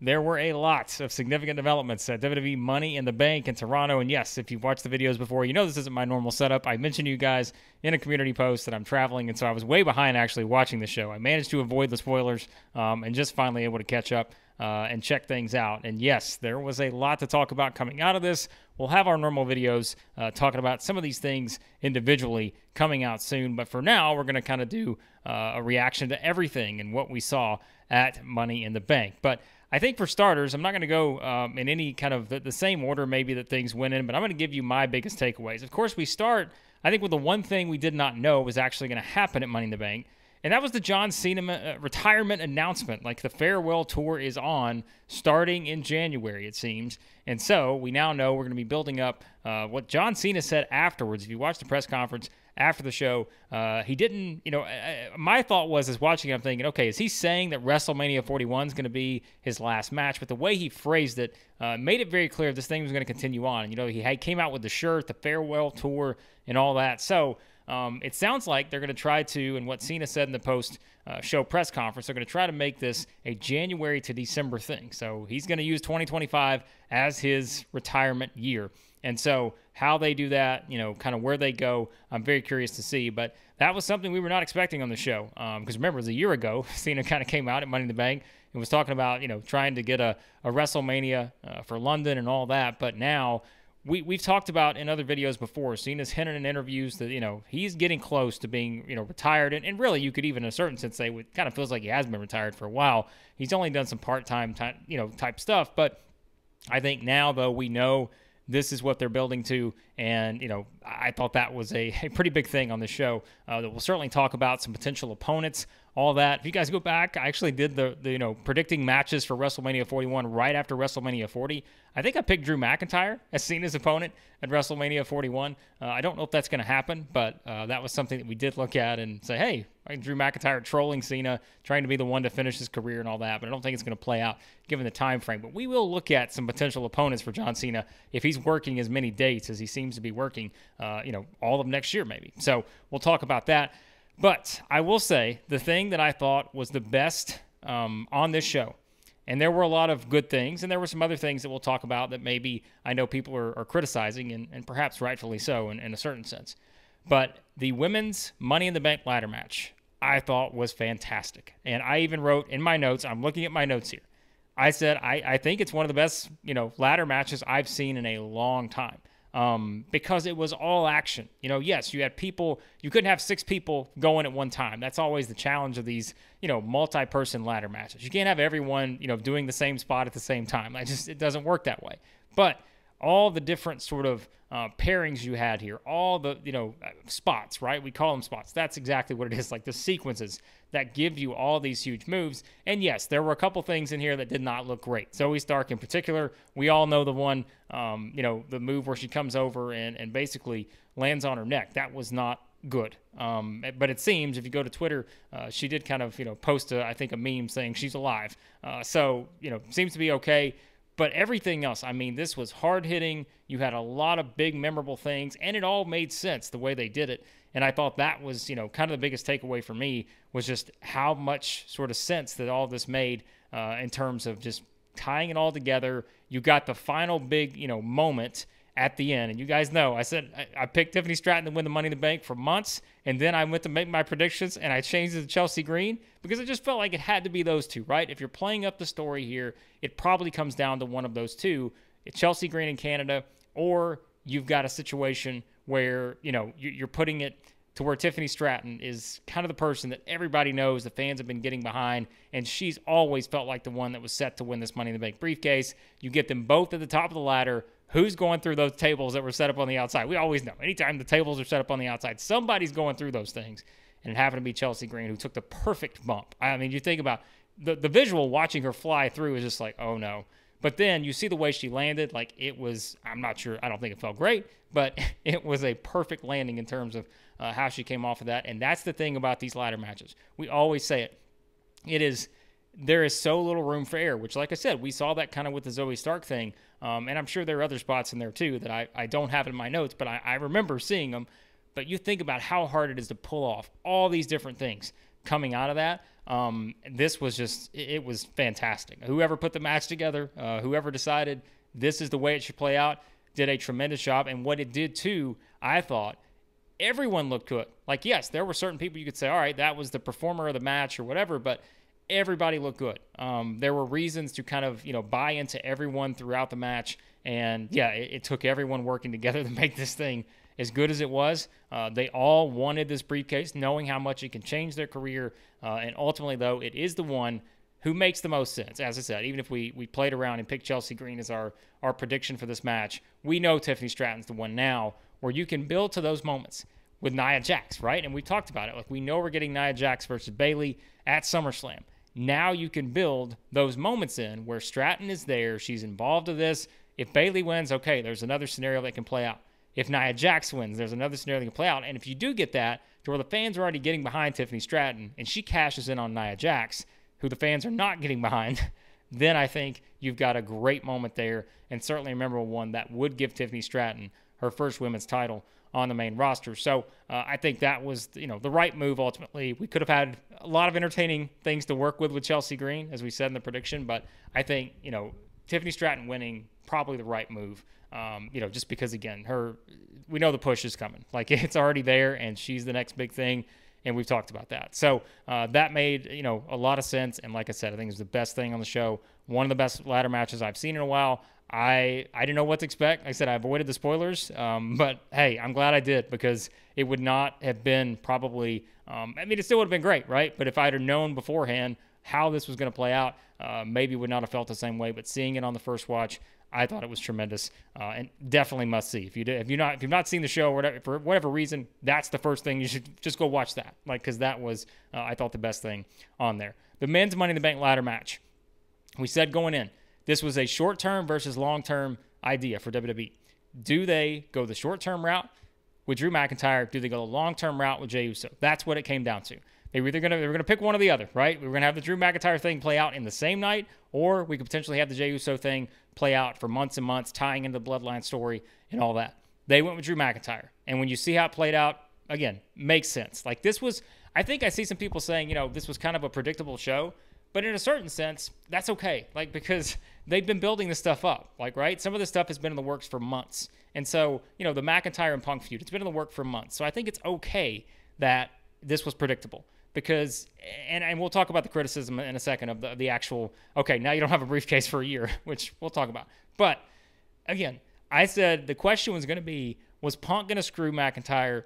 there were a lot of significant developments at WWE Money in the Bank in Toronto. And yes, if you've watched the videos before, you know this isn't my normal setup. I mentioned to you guys in a community post that I'm traveling, and so I was way behind actually watching the show. I managed to avoid the spoilers and just finally able to catch up and check things out. And yes, there was a lot to talk about coming out of this. We'll have our normal videos talking about some of these things individually coming out soon. But for now, we're going to kind of do a reaction to everything and what we saw at Money in the Bank. But I think for starters, I'm not going to go in any kind of the same order maybe that things went in, but I'm going to give you my biggest takeaways. Of course, we start, I think, with the one thing we did not know was actually going to happen at Money in the Bank, and that was the John Cena retirement announcement. Like, the farewell tour is on starting in January, it seems. And so we now know we're going to be building up what John Cena said afterwards. If you watch the press conference after the show, he didn't, my thought was, as watching it, I'm thinking, okay, is he saying that WrestleMania 41 is going to be his last match? But the way he phrased it made it very clear this thing was going to continue on. He came out with the shirt, the farewell tour, and all that. So it sounds like they're going to try to, and what Cena said in the post-show press conference, they're going to try to make this a January to December thing. So he's going to use 2025 as his retirement year. And so how they do that, kind of where they go, I'm very curious to see. But that was something we were not expecting on the show. Because remember, it was a year ago, Cena kind of came out at Money in the Bank and was talking about, trying to get a WrestleMania for London and all that. But now we've talked about in other videos before, Cena's hinted in interviews that, he's getting close to being, retired. And really, you could even in a certain sense say it kind of feels like he has been retired for a while. He's only done some part-time, type stuff. But I think now, though, we know this is what they're building to, and, I thought that was a pretty big thing on the show that we'll certainly talk about, some potential opponents, all that. If you guys go back, I actually did the predicting matches for WrestleMania 41 right after WrestleMania 40. I think I picked Drew McIntyre as Cena's opponent at WrestleMania 41. I don't know if that's going to happen, but that was something that we did look at and say, hey, Drew McIntyre trolling Cena, trying to be the one to finish his career and all that, but I don't think it's going to play out given the time frame. But we will look at some potential opponents for John Cena if he's working as many dates as he seems to be working, all of next year maybe. So we'll talk about that. But I will say the thing that I thought was the best on this show, and there were a lot of good things, and there were some other things that we'll talk about that maybe I know people are criticizing, and perhaps rightfully so in a certain sense. But the women's Money in the Bank ladder match, I thought was fantastic. And I even wrote in my notes, I'm looking at my notes here, I said I think it's one of the best ladder matches I've seen in a long time. Because it was all action. Yes, you had people, you couldn't have 6 people going at one time. That's always the challenge of these, multi-person ladder matches. You can't have everyone, doing the same spot at the same time. It doesn't work that way. But all the different sort of pairings you had here, all the, spots, right? We call them spots. That's exactly what it is, like the sequences that give you all these huge moves. And yes, there were a couple things in here that did not look great. Zoe Stark in particular, we all know the one, the move where she comes over and basically lands on her neck. That was not good. But it seems, if you go to Twitter, she did kind of, post, I think, a meme saying she's alive. So, seems to be okay. But everything else, this was hard-hitting. You had a lot of big, memorable things, and it all made sense the way they did it. And I thought that was, kind of the biggest takeaway for me was just how much sort of sense that all this made in terms of just tying it all together. You got the final big, moment at the end. And you guys know, I said I picked Tiffany Stratton to win the Money in the Bank for months, and then I went to make my predictions, and I changed it to Chelsea Green because it just felt like it had to be those two, right? If you're playing up the story here, it probably comes down to one of those two. It's Chelsea Green in Canada, or you've got a situation where, you're putting it to where Tiffany Stratton is kind of the person that everybody knows the fans have been getting behind, and she's always felt like the one that was set to win this Money in the Bank briefcase. You get them both at the top of the ladder. Who's going through those tables that were set up on the outside? We always know. Anytime the tables are set up on the outside, somebody's going through those things. And it happened to be Chelsea Green, who took the perfect bump. You think about the visual watching her fly through is just like, oh no. But then you see the way she landed, like it was, I'm not sure, I don't think it felt great, but it was a perfect landing in terms of how she came off of that. And that's the thing about these ladder matches. We always say it. There is so little room for error, which, like I said, we saw that kind of with the Zoe Stark thing. And I'm sure there are other spots in there, too, that I don't have in my notes, but I remember seeing them. But you think about how hard it is to pull off all these different things coming out of that. This was just, it was fantastic. Whoever put the match together, whoever decided this is the way it should play out, did a tremendous job. And what it did too, I thought, everyone looked good. Like, yes, there were certain people you could say, all right, that was the performer of the match or whatever, but everybody looked good. There were reasons to kind of, buy into everyone throughout the match. And yeah, it took everyone working together to make this thing as good as it was. They all wanted this briefcase, knowing how much it can change their career. And ultimately, though, it is the one who makes the most sense. As I said, even if we played around and picked Chelsea Green as our prediction for this match, we know Tiffany Stratton's the one now where you can build to those moments with Nia Jax, right? And we talked about it. Like, we know we're getting Nia Jax versus Bayley at SummerSlam. Now you can build those moments in where Stratton is there. She's involved in this. If Bayley wins, okay, there's another scenario that can play out. If Nia Jax wins, there's another scenario that can play out. And if you do get that, to where the fans are already getting behind Tiffany Stratton, and she cashes in on Nia Jax, who the fans are not getting behind, then I think you've got a great moment there, and certainly a memorable one that would give Tiffany Stratton her first women's title on the main roster. So I think that was, the right move ultimately. We could have had a lot of entertaining things to work with Chelsea Green, as we said in the prediction, but I think, Tiffany Stratton winning, probably the right move. Just because, again, we know the push is coming. Like, it's already there, and she's the next big thing, and we've talked about that. So that made, a lot of sense, and like I said, I think it was the best thing on the show. One of the best ladder matches I've seen in a while. I didn't know what to expect. Like I said, I avoided the spoilers, but hey, I'm glad I did, because it would not have been probably, it still would have been great, right? But if I'd have known beforehand how this was going to play out, maybe would not have felt the same way. But seeing it on the first watch, I thought it was tremendous, and definitely must see. If you've not seen the show or whatever, for whatever reason, that's the first thing you should just go watch that. Because that was, I thought, the best thing on there. The men's Money in the Bank ladder match. We said going in, this was a short-term versus long-term idea for WWE. Do they go the short-term route with Drew McIntyre? Do they go the long-term route with Jey Uso? That's what it came down to. They were gonna pick one or the other, right? We were gonna have the Drew McIntyre thing play out in the same night, or we could potentially have the Jey Uso thing play out for months and months, tying into the Bloodline story and all that. They went with Drew McIntyre, and when you see how it played out, again, makes sense. Like, this was, I think I see some people saying, this was kind of a predictable show, but in a certain sense, that's okay. Like, because they've been building this stuff up, like, right? Some of this stuff has been in the works for months, and so the McIntyre and Punk feud, it's been in the work for months. So I think it's okay that this was predictable. Because, and we'll talk about the criticism in a second of the actual, okay, now you don't have a briefcase for a year, which we'll talk about. But, again, I said the question was going to be, was Punk going to screw McIntyre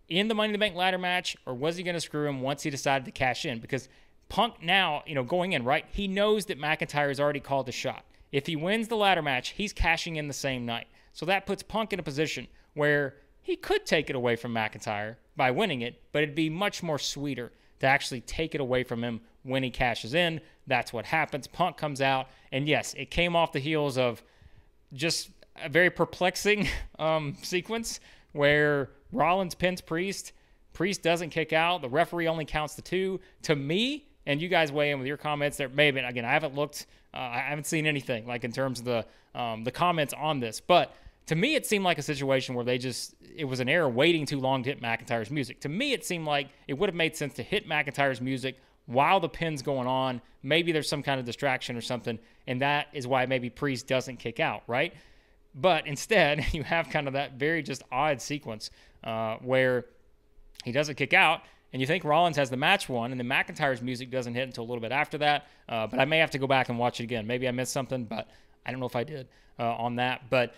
in the Money in the Bank ladder match, or was he going to screw him once he decided to cash in? Because Punk now, going in, right, he knows that McIntyre has already called the shot. If he wins the ladder match, he's cashing in the same night. So that puts Punk in a position where he could take it away from McIntyre by winning it, but it'd be much more sweeter to actually take it away from him when he cashes in. That's what happens. Punk comes out, and yes, it came off the heels of just a very perplexing sequence where Rollins pins Priest. Priest doesn't kick out. The referee only counts to 2. To me, and you guys weigh in with your comments, there may have been, again, I haven't looked, I haven't seen anything like in terms of the comments on this, but to me, it seemed like a situation where it was an error waiting too long to hit McIntyre's music. To me, it seemed like it would have made sense to hit McIntyre's music while the pin's going on. Maybe there's some kind of distraction or something, and that is why maybe Priest doesn't kick out, right? But instead, you have kind of that very just odd sequence where he doesn't kick out, and you think Rollins has the match won, and then McIntyre's music doesn't hit until a little bit after that. But I may have to go back and watch it again. Maybe I missed something, but I don't know if I did on that. But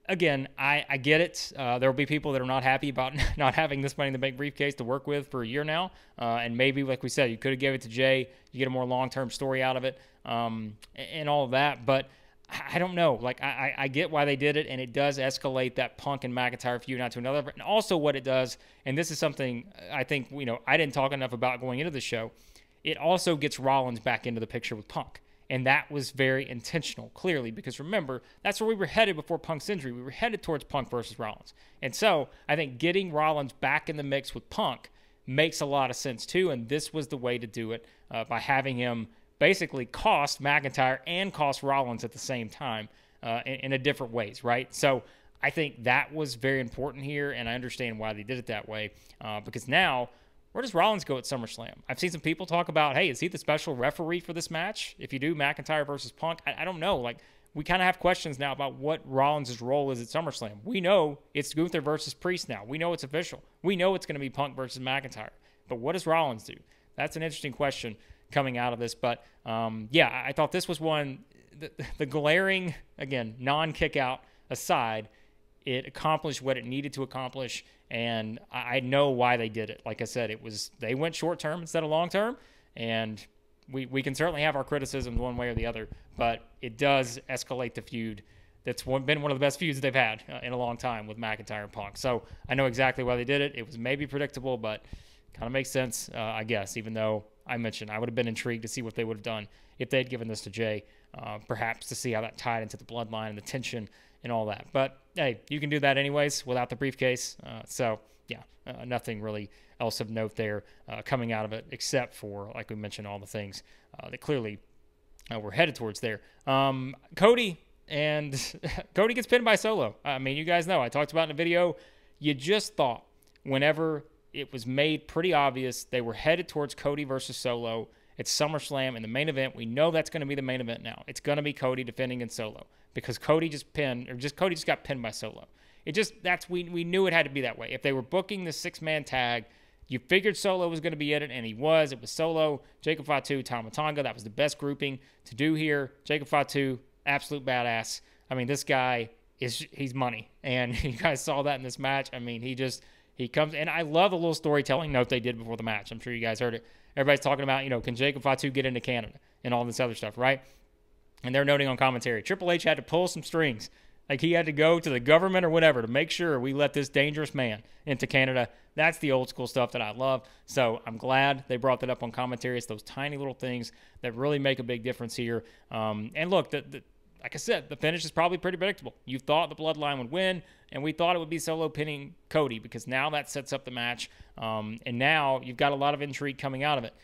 again, I get it. There will be people that are not happy about not having this Money in the Bank briefcase to work with for a year now. And maybe, like we said, you could have given it to Jay. You get a more long-term story out of it and all of that. But I don't know. Like, I get why they did it, and it does escalate that Punk and McIntyre feud out to another. And also what it does, and this is something I think, I didn't talk enough about going into the show, it also gets Rollins back into the picture with Punk. And that was very intentional, clearly, because remember, that's where we were headed before Punk's injury. We were headed towards Punk versus Rollins. And so I think getting Rollins back in the mix with Punk makes a lot of sense, too. And this was the way to do it by having him basically cost McIntyre and cost Rollins at the same time in a different ways, right? So I think that was very important here, and I understand why they did it that way because now where does Rollins go at SummerSlam? I've seen some people talk about, hey, is he the special referee for this match? If you do McIntyre versus Punk, I don't know. Like, we kind of have questions now about what Rollins' role is at SummerSlam. We know it's Gunther versus Priest now. We know it's official. We know it's going to be Punk versus McIntyre. But what does Rollins do? That's an interesting question coming out of this. But, yeah, I thought this was one, the glaring, again, non-kick out aside, it accomplished what it needed to accomplish, and I know why they did it. Like I said, they went short term instead of long term, and we can certainly have our criticisms one way or the other, but it does escalate the feud. That's been one of the best feuds they've had in a long time with McIntyre and Punk. So I know exactly why they did it. It was maybe predictable, but kind of makes sense, I guess, even though I mentioned I would have been intrigued to see what they would have done if they'd given this to Jay, perhaps to see how that tied into the bloodline and the tension and all that. But, hey, you can do that anyways without the briefcase. So, yeah, nothing really else of note there coming out of it except for, like we mentioned, all the things that clearly we're headed towards there. Cody gets pinned by Solo. I mean, you guys know. I talked about in the video. You just thought whenever it was made pretty obvious they were headed towards Cody versus Solo at SummerSlam in the main event. We know that's going to be the main event now. It's going to be Cody defending in Solo because Cody just got pinned by Solo. We knew it had to be that way. If they were booking the 6-man tag, you figured Solo was going to be in it, and he was. It was Solo, Jacob Fatu, Tama Tonga. That was the best grouping to do here. Jacob Fatu, absolute badass. I mean, this guy he's money, and you guys saw that in this match. I mean, he comes, and I love the little storytelling note they did before the match. I'm sure you guys heard it. Everybody's talking about, can Jacob Fatu get into Canada and all this other stuff, right? And they're noting on commentary, Triple H had to pull some strings. Like, he had to go to the government or whatever to make sure we let this dangerous man into Canada. That's the old school stuff that I love. So I'm glad they brought that up on commentary. It's those tiny little things that really make a big difference here. And look, like I said, the finish is probably pretty predictable. You thought the Bloodline would win, and we thought it would be Solo pinning Cody because now that sets up the match. And now you've got a lot of intrigue coming out of it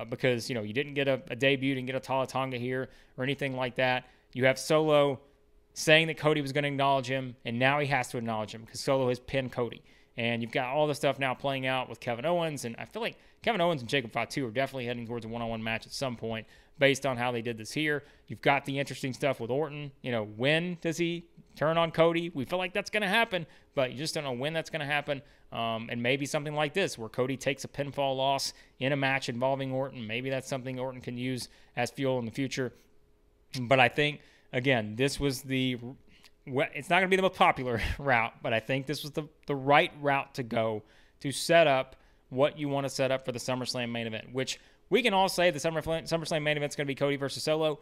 because, you didn't get a debut, you didn't get a Tama Tonga here or anything like that. You have Solo saying that Cody was going to acknowledge him, and now he has to acknowledge him because Solo has pinned Cody. And you've got all the stuff now playing out with Kevin Owens, and I feel like Kevin Owens and Jacob Fatu are definitely heading towards a one-on-one match at some point based on how they did this here. You've got the interesting stuff with Orton. When does he turn on Cody? We feel like that's going to happen, but you just don't know when that's going to happen. And maybe something like this where Cody takes a pinfall loss in a match involving Orton. Maybe that's something Orton can use as fuel in the future. But I think, again, this was it's not going to be the most popular route, but I think this was the right route to go to set up what you want to set up for the SummerSlam main event, which we can all say the SummerSlam main event is going to be Cody versus Solo.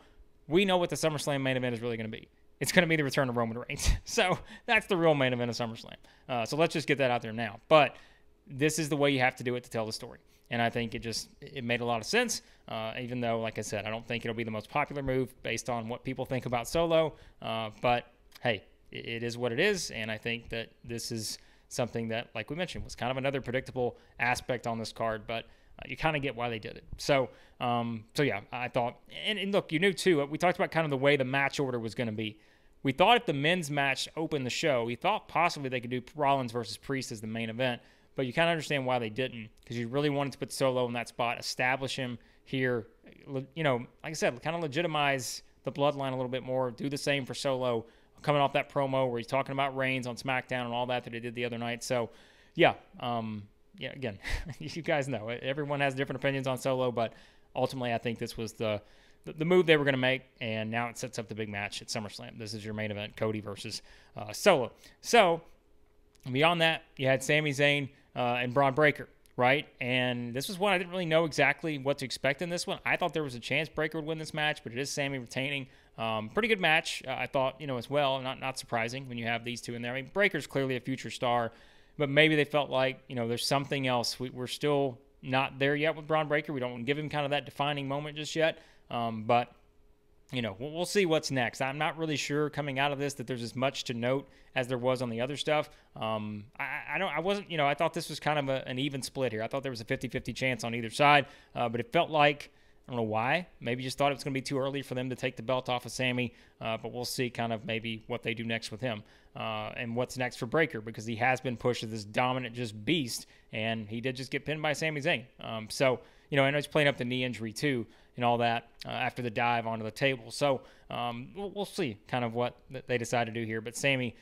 We know what the SummerSlam main event is really going to be. It's going to be the return of Roman Reigns. So that's the real main event of SummerSlam. So let's just get that out there now. But this is the way you have to do it to tell the story. And I think it made a lot of sense, even though, like I said, I don't think it'll be the most popular move based on what people think about Solo. But, hey, it is what it is, and I think that this is something that, like we mentioned, was kind of another predictable aspect on this card, but you kind of get why they did it. So yeah, I thought, and look, you knew too, we talked about kind of the way the match order was going to be. We thought if the men's match opened the show, we thought possibly they could do Rollins versus Priest as the main event, but you kind of understand why they didn't, because you really wanted to put Solo in that spot, establish him here, like I said, kind of legitimize the bloodline a little bit more, do the same for Solo, coming off that promo where he's talking about Reigns on SmackDown and all that he did the other night. So, yeah, again, you guys know, everyone has different opinions on Solo, but ultimately I think this was the move they were going to make, and now it sets up the big match at SummerSlam. This is your main event, Cody versus Solo. So, beyond that, you had Sami Zayn and Braun Breaker, right? And this was one I didn't really know exactly what to expect in this one. I thought there was a chance Breaker would win this match, but it is Sami retaining. Pretty good match, I thought, as well. Not surprising when you have these two in there. I mean, Breaker's clearly a future star, but maybe they felt like, there's something else. We're still not there yet with Braun Breaker. We don't give him kind of that defining moment just yet. But, we'll see what's next. I'm not really sure coming out of this that there's as much to note as there was on the other stuff. I thought this was kind of an even split here. I thought there was a 50-50 chance on either side, but it felt like I don't know why. Maybe just thought it was going to be too early for them to take the belt off of Sami, but we'll see kind of maybe what they do next with him and what's next for Breakker, because he has been pushed as this dominant just beast, and he did just get pinned by Sami Zayn. So, you know, I know he's playing up the knee injury too and all that after the dive onto the table. So we'll see kind of what they decide to do here. But Sami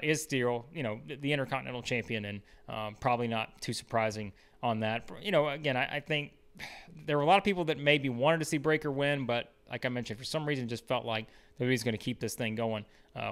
is still, you know, the Intercontinental champion, and probably not too surprising on that. You know, again, I think there were a lot of people that maybe wanted to see Breakker win, but like I mentioned, for some reason just felt like WWE's going to keep this thing going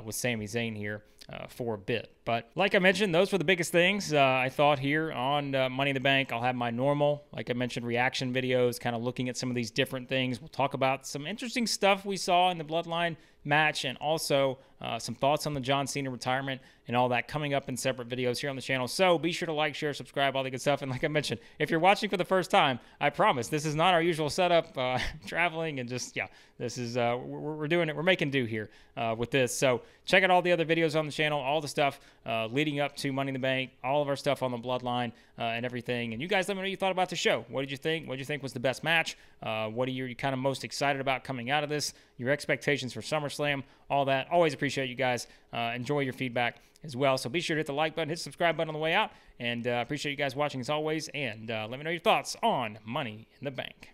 with Sami Zayn here for a bit. But like I mentioned, those were the biggest things I thought here on Money in the Bank. I'll have my normal, like I mentioned, reaction videos, kind of looking at some of these different things. We'll talk about some interesting stuff we saw in the Bloodline match, and also some thoughts on the John Cena retirement and all that coming up in separate videos here on the channel. So be sure to like, share, subscribe, all the good stuff. And like I mentioned, if you're watching for the first time, I promise this is not our usual setup, traveling, and just, yeah, this is, we're doing it. We're making do here with this. So check out all the other videos on the channel, all the stuff leading up to Money in the Bank, all of our stuff on the Bloodline and everything. And you guys let me know what you thought about the show. What did you think? What did you think was the best match? What are you kind of most excited about coming out of this? Your expectations for SummerSlam, all that. Always appreciate you guys. Enjoy your feedback as well. So be sure to hit the like button, hit the subscribe button on the way out. And appreciate you guys watching as always. And let me know your thoughts on Money in the Bank.